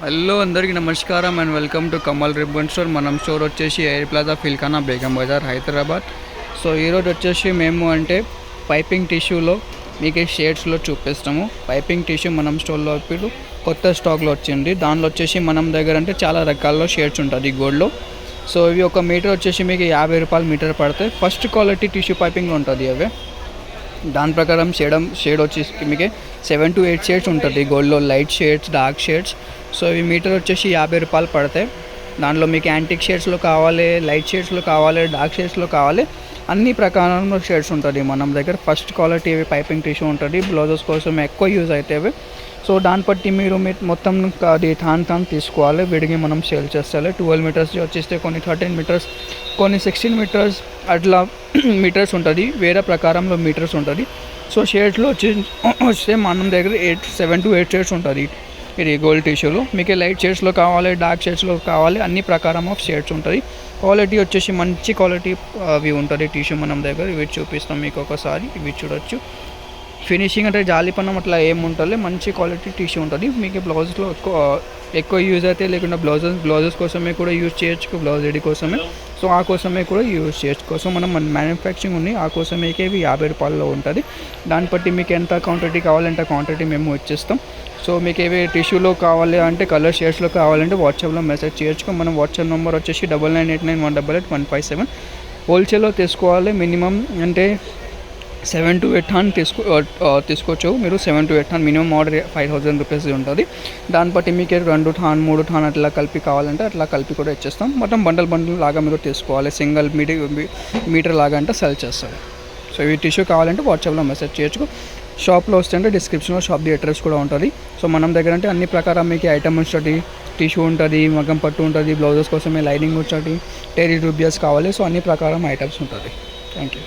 Hello అందరికీ నమస్కారం and welcome to Kamal ribbon store. మనం స్టోర్ వచ్చేసి air plaza Feelkhana Begum Bazar Hyderabad. So ఈరోజు వచ్చేసి మేము అంటే పైపింగ్ టిష్యూలో మీకు షేడ్స్లో చూపిస్తాము. పైపింగ్ టిష్యూ మనం స్టోర్లో ఇప్పుడు కొత్త స్టాక్లో వచ్చింది. దానిలో వచ్చేసి మనం దగ్గర అంటే చాలా రకాల షేడ్స్ ఉంటుంది గోల్డ్లో. సో ఇవి ఒక మీటర్ వచ్చేసి మీకు 50 రూపాయలు మీటర్ పడతాయి. ఫస్ట్ క్వాలిటీ టిష్యూ పైపింగ్లో ఉంటుంది అవి. దాని ప్రకారం షేడ్ వచ్చేసి మీకు 7 to 8 షేడ్స్ ఉంటుంది గోల్డ్లో, light shades, dark shades. So ఇవి మీటర్ వచ్చేసి 50 రూపాయలు పడతాయి. దాంట్లో మీకు యాంటిక్ షేడ్స్లో కావాలి, లైట్ షేడ్స్లో కావాలి, డార్క్ షేడ్స్లో కావాలి, అన్ని ప్రకారంలో షేడ్స్ ఉంటుంది మన దగ్గర. ఫస్ట్ క్వాలిటీ పైపింగ్ టిష్యూ ఉంటుంది. బ్లౌజెస్ కోసం ఎక్కువ యూజ్ అవుతాయి. సో దాన్ని బట్టి మీరు మొత్తం అది థాన్ తీసుకోవాలి. విడిగి మనం సేల్ చేస్తాలి. 12 మీటర్స్ వచ్చేస్తే కొన్ని 13 మీటర్స్, కొన్ని 16 మీటర్స్ అట్లా మీటర్స్ ఉంటుంది. వేరే ప్రకారంలో మీటర్స్ ఉంటుంది. సో షేడ్స్లో వస్తే మనం దగ్గర 7 to 8 షేడ్స్ ఉంటుంది ఇది గోల్డ్ టిష్యూలో. మీకు లైట్ షేడ్స్లో కావాలి, డార్క్ షేడ్స్లో కావాలి, అన్ని ప్రకారం ఆఫ్ షేడ్స్ ఉంటుంది. క్వాలిటీ వచ్చేసి మంచి క్వాలిటీ అవి ఉంటుంది టిష్యూ మనం దగ్గర. ఇవి చూపిస్తాం మీకు ఒకసారి. ఇవి చూడొచ్చు. ఫినిషింగ్ అంటే జాలిపన్నం అట్లా ఏముంటుంది, మంచి క్వాలిటీ టిష్యూ ఉంటుంది. మీకు బ్లౌజ్లో ఎక్కువ యూజ్ అయితే లేకుండా బ్లౌజెస్ కోసమే కూడా యూజ్ చేయొచ్చు, బ్లౌజ్ రెడీ కోసమే. సో ఆ కోసమే కూడా యూజ్ చేయొచ్చు. కోసం మనం మ్యానుఫ్యాక్చరింగ్ ఉంది, ఆ కోసమే ఇవి 50 రూపాయల్లో ఉంటుంది. దాన్ని బట్టి మీకు ఎంత క్వాంటిటీ కావాలంటే క్వాంటిటీ మేము ఇచ్చేస్తాం. సో మీకు ఏవి టిష్యూలో కావాలి అంటే కలర్ షేడ్స్లో కావాలంటే వాట్సాప్లో మెసేజ్ చేయొచ్చు. మనం వాట్సాప్ నెంబర్ వచ్చేసి 9989188157. హోల్సేల్లో తీసుకోవాలి. మినిమం అంటే 7 to 8 టన్ తీసుకోవచ్చు మీరు. 7 to 8 ton minimum order 5000 rupees ఉంటుంది. దాన్ని బట్టి మీకు 2 టన్ 3 టన్ అట్లా కలిపి కావాలంటే అట్లా కలిపి కూడా ఇచ్చేస్తాం. మొత్తం బండల్ లాగా మీరు తీసుకోవాలి. సింగిల్ మీటర్ లాగా అంటే సెల్ చేస్తారు. సో ఈ టిష్యూ కావాలంటే వాట్సాప్లో మెసేజ్ చేయొచ్చు. షాప్లో వస్తే అంటే డిస్క్రిప్షన్లో షాప్ది అడ్రస్ కూడా ఉంటుంది. సో మనం దగ్గర అంటే అన్ని ప్రకారం మీకు ఐటమ్ ఉంటుంది. టిష్యూ ఉంటుంది, మగ్గం పట్టు ఉంటుంది, బ్లౌజెస్ కోసమే లైనింగ్ ఉంటుంది, టెరీ రూబియస్ కావాలి. సో అన్ని ప్రకారం ఐటమ్స్ ఉంటుంది. Thank you.